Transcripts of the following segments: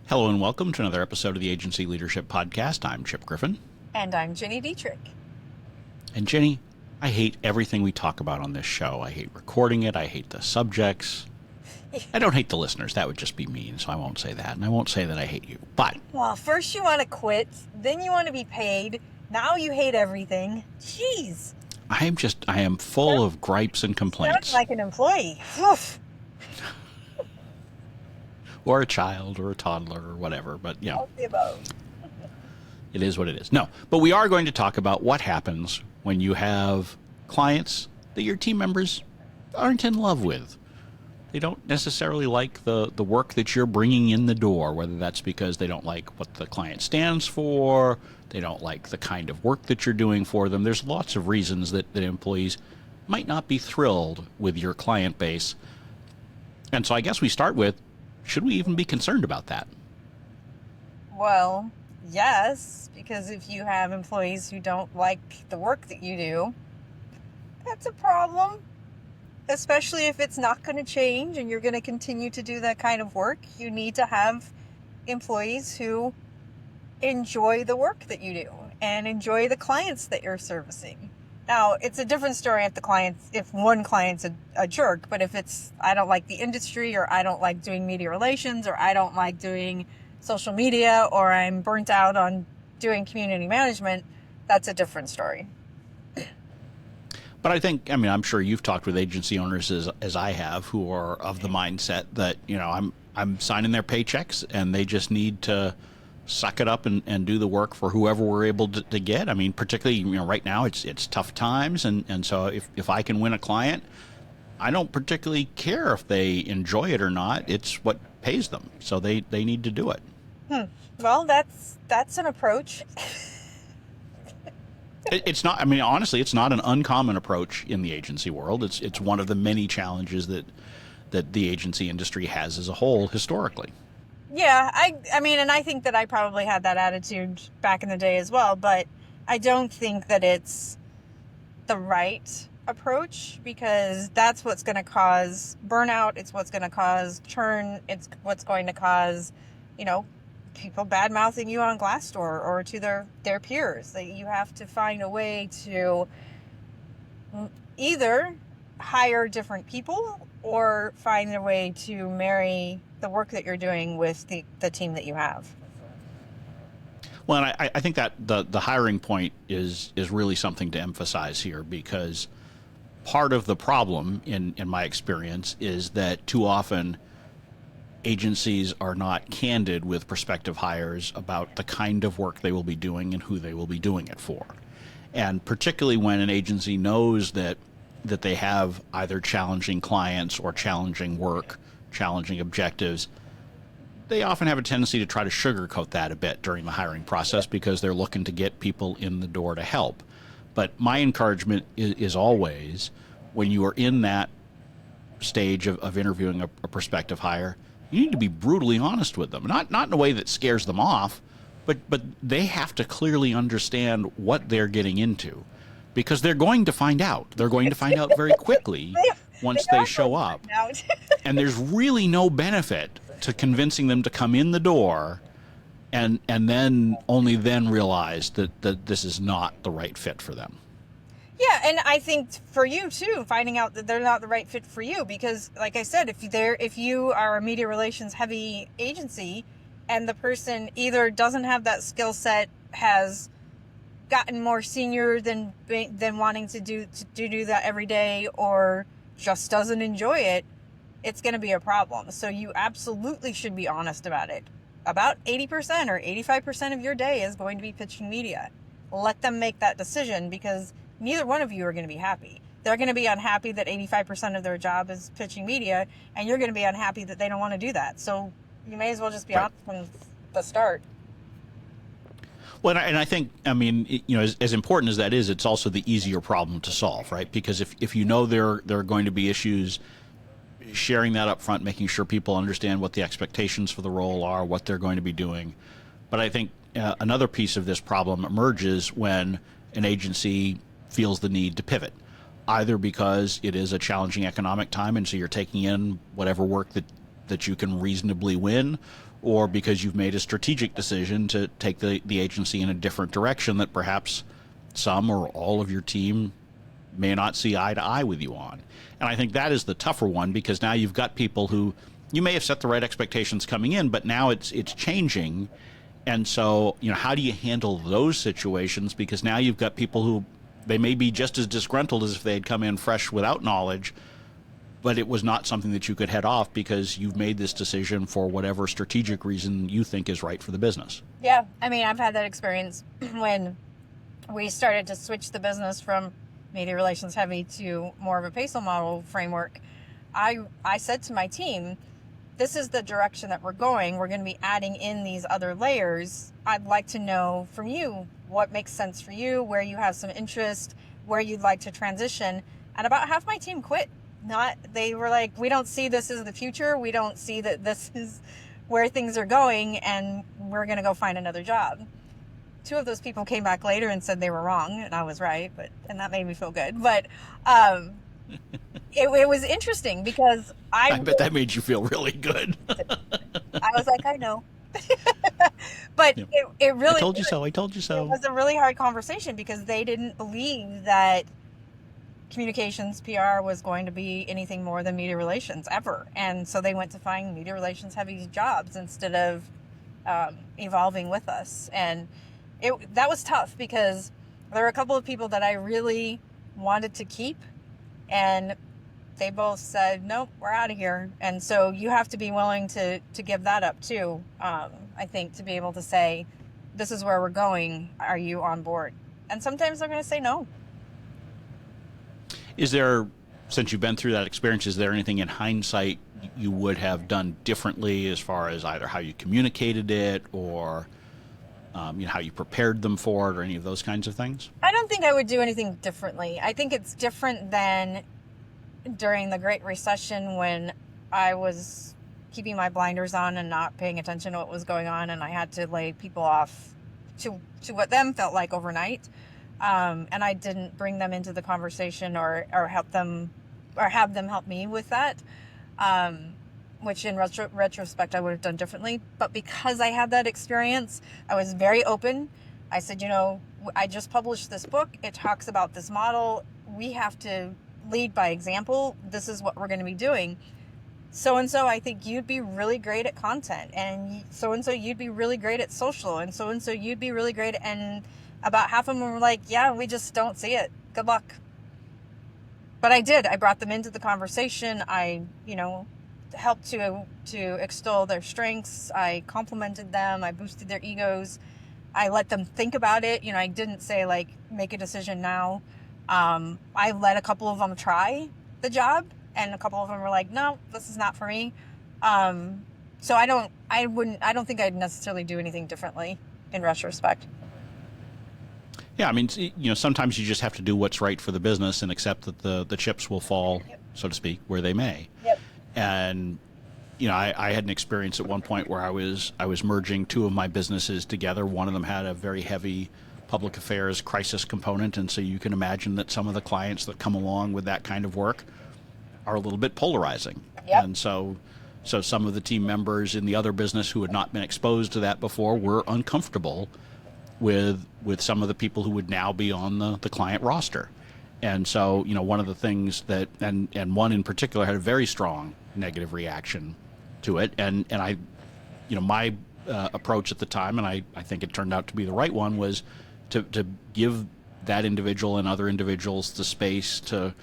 Hello and welcome to another episode of the Agency Leadership Podcast. I'm Chip Griffin. And I'm Ginny Dietrich. And Ginny, I hate everything we talk about on this show. I hate recording it. I hate the subjects. I don't hate the listeners. That would just be mean, so I won't say that. And I won't say that I hate you. But well, first you want to quit, then you want to be paid. Now you hate everything. Jeez. I am full of gripes and complaints. Sounds like an employee. Oof. Or a child or a toddler or whatever. But, you know, All of the above. It is what it is. No, but we are going to talk about what happens when you have clients that your team members aren't in love with. They don't necessarily like the work that you're bringing in the door, whether that's because they don't like what the client stands for, they don't like the kind of work that you're doing for them. There's lots of reasons that employees might not be thrilled with your client base. And so I guess we start with, should we even be concerned about that? Well, yes, because if you have employees who don't like the work that you do, that's a problem. Especially if it's not going to change and you're going to continue to do that kind of work. You need to have employees who enjoy the work that you do and enjoy the clients that you're servicing. Now, it's a different story if one client's a jerk, but if it's, I don't like the industry, or I don't like doing media relations, or I don't like doing social media, or I'm burnt out on doing community management, that's a different story. But I'm sure you've talked with agency owners as I have, who are of the mindset that, I'm signing their paychecks and they just need to suck it up and do the work for whoever we're able to get. I mean, particularly, right now it's tough times. And so if I can win a client, I don't particularly care if they enjoy it or not. It's what pays them. So they need to do it. Well, that's an approach. It's not, honestly, it's not an uncommon approach in the agency world. It's one of the many challenges that the agency industry has as a whole historically. Yeah, and I think that I probably had that attitude back in the day as well, but I don't think that it's the right approach, because that's what's going to cause burnout. It's what's going to cause churn. It's what's going to cause, people bad-mouthing you on Glassdoor or to their peers. That you have to find a way to either hire different people or find a way to marry the work that you're doing with the team that you have. Well, and I think that the hiring point is really something to emphasize here, because part of the problem in my experience is that too often agencies are not candid with prospective hires about the kind of work they will be doing and who they will be doing it for. And particularly when an agency knows that they have either challenging clients or challenging work, challenging objectives, they often have a tendency to try to sugarcoat that a bit during the hiring process because they're looking to get people in the door to help. But my encouragement is always, when you are in that stage of interviewing a prospective hire, you need to be brutally honest with them. Not in a way that scares them off, but they have to clearly understand what they're getting into, because they're going to find out. They're going to find out very quickly once they show up. And there's really no benefit to convincing them to come in the door and then only then realize that this is not the right fit for them. Yeah, and I think for you too, finding out that they're not the right fit for you, because like I said, if you are a media relations heavy agency and the person either doesn't have that skill set, has gotten more senior than wanting to do that every day, or just doesn't enjoy it, it's going to be a problem. So you absolutely should be honest about it. About 80% or 85% of your day is going to be pitching media. Let them make that decision, because neither one of you are going to be happy. They're going to be unhappy that 85% of their job is pitching media, and you're going to be unhappy that they don't want to do that. So you may as well just be honest from the start. Well, and I think, as important as that is, it's also the easier problem to solve, right? Because if you know there are going to be issues, sharing that up front, making sure people understand what the expectations for the role are, what they're going to be doing. But I think another piece of this problem emerges when an agency feels the need to pivot, either because it is a challenging economic time and so you're taking in whatever work that you can reasonably win, or because you've made a strategic decision to take the agency in a different direction that perhaps some or all of your team may not see eye to eye with you on. And I think that is the tougher one, because now you've got people who you may have set the right expectations coming in, but now it's changing. And so, how do you handle those situations? Because now you've got people who they may be just as disgruntled as if they had come in fresh without knowledge, but it was not something that you could head off because you've made this decision for whatever strategic reason you think is right for the business. Yeah. I mean, I've had that experience when we started to switch the business from media relations heavy to more of a PESO model framework. I said to my team, this is the direction that we're going. We're going to be adding in these other layers. I'd like to know from you what makes sense for you, where you have some interest, where you'd like to transition. And about half my team quit. They were like, we don't see this as the future. We don't see that this is where things are going, and we're going to go find another job. 2 of those people came back later and said they were wrong, and I was right, and that made me feel good. But it was interesting because I bet that made you feel really good. I was like, I know. But yeah. it really... I told you so. It was a really hard conversation because they didn't believe that communications, PR, was going to be anything more than media relations ever. And so they went to find media relations heavy jobs instead of evolving with us. And that was tough because there were a couple of people that I really wanted to keep, and they both said, nope, we're out of here. And so you have to be willing to give that up too, I think, to be able to say, this is where we're going. Are you on board? And sometimes they're going to say no. Is there, since you've been through that experience, is there anything in hindsight you would have done differently as far as either how you communicated it or how you prepared them for it or any of those kinds of things? I don't think I would do anything differently. I think it's different than during the Great Recession when I was keeping my blinders on and not paying attention to what was going on, and I had to lay people off to what them felt like overnight. And I didn't bring them into the conversation or help them or have them help me with that, which in retrospect I would have done differently. But because I had that experience, I was very open. I said, I just published this book. It talks about this model. We have to lead by example. This is what we're going to be doing. So-and-so, I think you'd be really great at content, and so-and-so, you'd be really great at social, and so-and-so, you'd be really great. And about half of them were like, yeah, we just don't see it. Good luck. But I did. I brought them into the conversation. I, helped to extol their strengths. I complimented them. I boosted their egos. I let them think about it. I didn't say, make a decision now. I let a couple of them try the job, and a couple of them were like, no, this is not for me. So I don't think I'd necessarily do anything differently in retrospect. Yeah, I mean, sometimes you just have to do what's right for the business and accept that the chips will fall, so to speak, where they may. Yep. And, I had an experience at one point where I was merging 2 of my businesses together. One of them had a very heavy public affairs crisis component, and so you can imagine that some of the clients that come along with that kind of work are a little bit polarizing. Yep. And so some of the team members in the other business who had not been exposed to that before were uncomfortable with some of the people who would now be on the client roster. And so, one of the things that, and one in particular had a very strong negative reaction to it. And I, my approach at the time, and I think it turned out to be the right one, was to give that individual and other individuals the space to,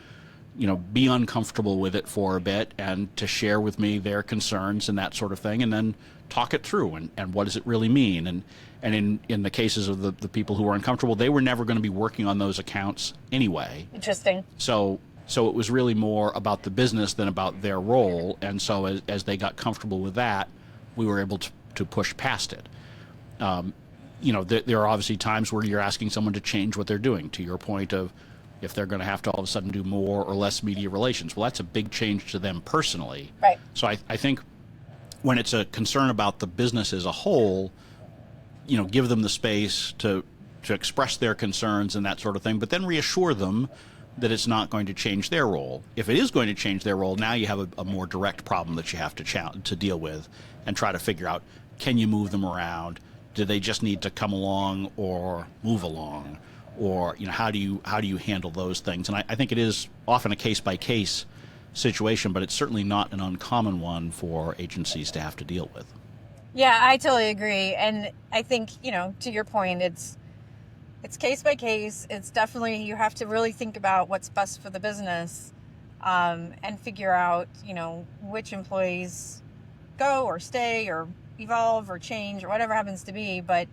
be uncomfortable with it for a bit and to share with me their concerns and that sort of thing, and then talk it through and what does it really mean. And in the cases of the people who were uncomfortable, they were never going to be working on those accounts anyway. Interesting. So it was really more about the business than about their role. And so as they got comfortable with that, we were able to push past it. There are obviously times where you're asking someone to change what they're doing, to your point of if they're going to have to all of a sudden do more or less media relations. Well, that's a big change to them personally. Right. So I think when it's a concern about the business as a whole, give them the space to express their concerns and that sort of thing, but then reassure them that it's not going to change their role. If it is going to change their role, now you have a more direct problem that you have to deal with and try to figure out, Can you move them around? Do they just need to come along or move along? Or, how do you handle those things? And I think it is often a case by case situation, but it's certainly not an uncommon one for agencies to have to deal with. Yeah, I totally agree. And I think, to your point, it's case by case. It's definitely, you have to really think about what's best for the business, and figure out, which employees go or stay or evolve or change or whatever happens to be. But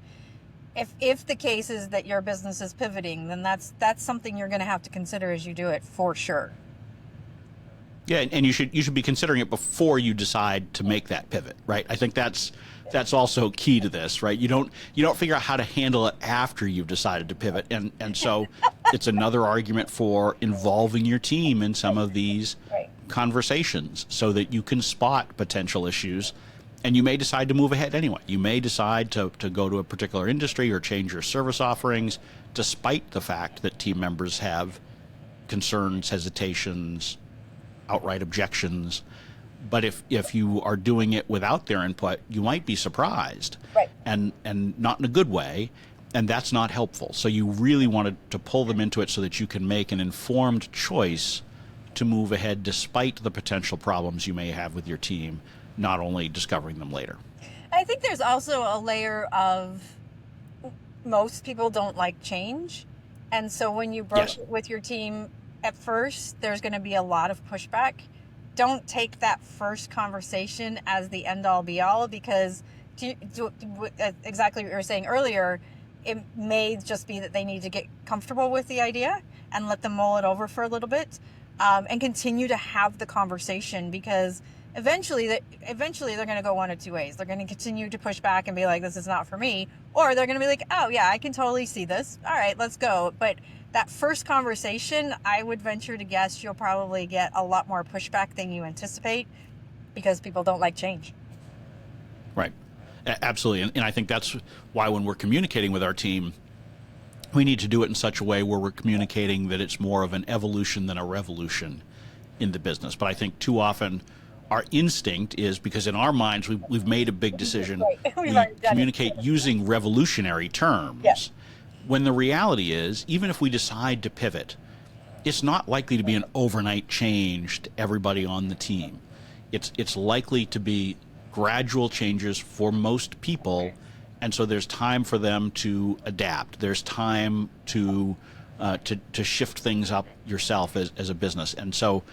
if the case is that your business is pivoting, then that's something you're going to have to consider as you do it, for sure. Yeah, and you should be considering it before you decide to make that pivot, right? I think that's also key to this, right? You don't figure out how to handle it after you've decided to pivot, and so it's another argument for involving your team in some of these conversations so that you can spot potential issues, and you may decide to move ahead anyway. You may decide to go to a particular industry or change your service offerings, despite the fact that team members have concerns, hesitations, outright objections. But if you are doing it without their input, you might be surprised, and not in a good way, and that's not helpful. So you really wanted to pull them into it so that you can make an informed choice to move ahead despite the potential problems you may have with your team, not only discovering them later. I think there's also a layer of, most people don't like change, and so when you broach it with your team at first, there's going to be a lot of pushback. Don't take that first conversation as the end-all be-all, because exactly what you were saying earlier, it may just be that they need to get comfortable with the idea and let them mull it over for a little bit, and continue to have the conversation, because eventually they're going to go one of two ways. They're going to continue to push back and be like, this is not for me, or they're going to be like, oh yeah, I can totally see this. All right, let's go. But that first conversation, I would venture to guess you'll probably get a lot more pushback than you anticipate, because people don't like change. Right. Absolutely. And I think that's why when we're communicating with our team, we need to do it in such a way where we're communicating that it's more of an evolution than a revolution in the business. But I think too often our instinct is, because in our minds we've made a big decision, we communicate using revolutionary terms. Yes. When the reality is, even if we decide to pivot, it's not likely to be an overnight change to everybody on the team. It's likely to be gradual changes for most people, and so there's time for them to adapt. There's time to shift things up yourself as a business. And so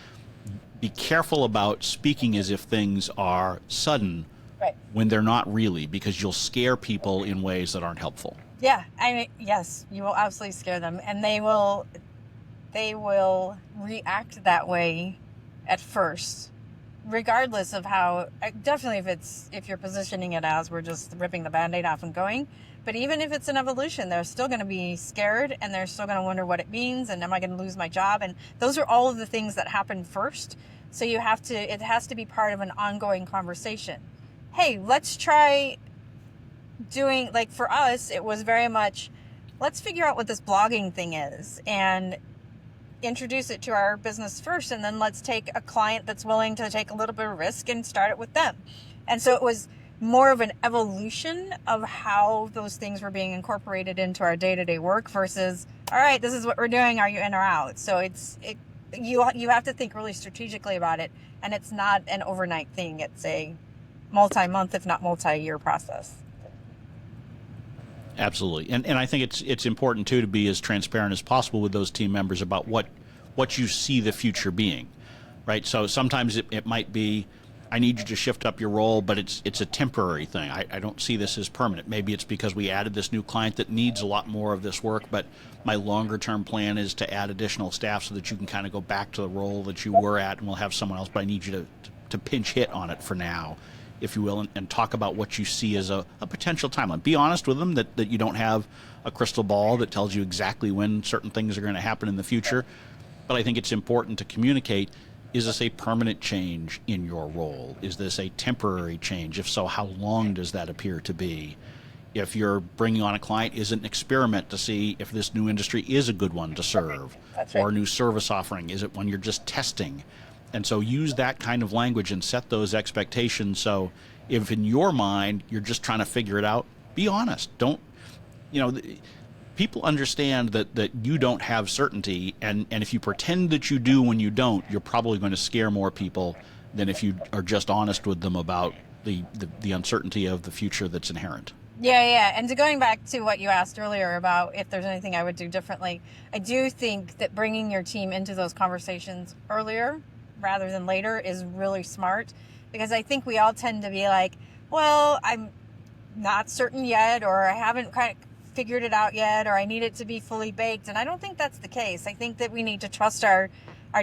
be careful about speaking as if things are sudden when they're not really, because you'll scare people in ways that aren't helpful. Yeah, I mean, yes, you will absolutely scare them, and they will react that way at first, regardless of how. Definitely, if you're positioning it as we're just ripping the Band-Aid off and going, but even if it's an evolution, they're still going to be scared, and they're still going to wonder what it means, and am I going to lose my job? And those are all of the things that happen first. So it has to be part of an ongoing conversation. Hey, let's try doing, like for us, it was very much, let's figure out what this blogging thing is and introduce it to our business first, and then let's take a client that's willing to take a little bit of risk and start it with them. And so it was more of an evolution of how those things were being incorporated into our day-to-day work versus, all right, this is what we're doing, are you in or out? So you have to think really strategically about it, and it's not an overnight thing. It's a multi-month, if not multi-year process. Absolutely. And I think it's important, too, to be as transparent as possible with those team members about what you see the future being, right? So sometimes it might be, I need you to shift up your role, but it's a temporary thing. I don't see this as permanent. Maybe it's because we added this new client that needs a lot more of this work, but my longer-term plan is to add additional staff so that you can kind of go back to the role that you were at, and we'll have someone else, but I need you to pinch hit on it for now, if you will, and talk about what you see as a potential timeline. Be honest with them that you don't have a crystal ball that tells you exactly when certain things are going to happen in the future. But I think it's important to communicate, is this a permanent change in your role? Is this a temporary change? If so, how long does that appear to be? If you're bringing on a client, is it an experiment to see if this new industry is a good one to serve? That's right. Or a new service offering? Is it when you're just testing? And so use that kind of language and set those expectations. So if in your mind you're just trying to figure it out, be honest. Don't, you know, people understand that you don't have certainty, and if you pretend that you do when you don't, you're probably going to scare more people than if you are just honest with them about the uncertainty of the future that's inherent. Yeah. And going back to what you asked earlier about if there's anything I would do differently, I do think that bringing your team into those conversations earlier rather than later is really smart, because I think we all tend to be like, well, I'm not certain yet, or I haven't kind of figured it out yet, or I need it to be fully baked. And I don't think that's the case. I think that we need to trust our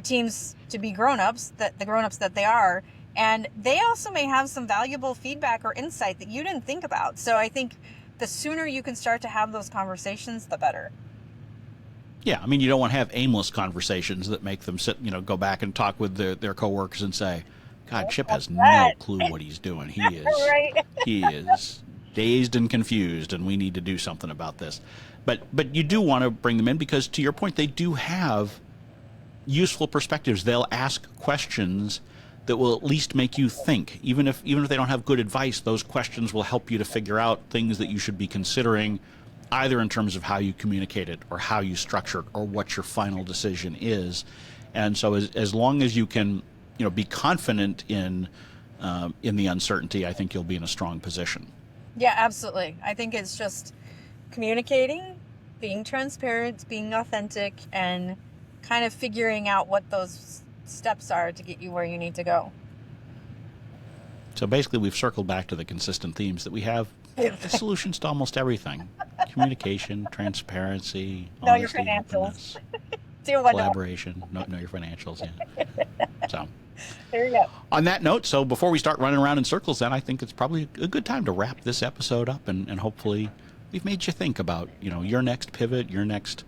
teams to be grown-ups, that the grown-ups that they are. And they also may have some valuable feedback or insight that you didn't think about. So I think the sooner you can start to have those conversations, the better. Yeah, I mean, you don't want to have aimless conversations that make them sit, go back and talk with their coworkers and say, God, Chip has no clue what he's doing. He is Right. he is dazed and confused, and we need to do something about this. But you do want to bring them in because, to your point, they do have useful perspectives. They'll ask questions that will at least make you think. Even if they don't have good advice, those questions will help you to figure out things that you should be considering, either in terms of how you communicate it or how you structure it or what your final decision is. And so as long as you can be confident in the uncertainty, I think you'll be in a strong position. Yeah, absolutely. I think it's just communicating, being transparent, being authentic, and kind of figuring out what those steps are to get you where you need to go. So basically, we've circled back to the consistent themes that we have solutions to almost everything: communication, transparency, know your honesty, financials. openness, collaboration. Know your financials. Yeah. So there you go. On that note, so before we start running around in circles, then I think it's probably a good time to wrap this episode up, and hopefully we've made you think about your next pivot, your next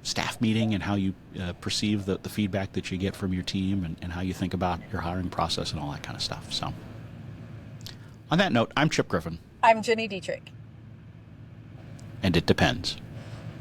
staff meeting, and how you perceive the feedback that you get from your team, and how you think about your hiring process and all that kind of stuff. So on that note, I'm Chip Griffin. I'm Gini Dietrich. And it depends.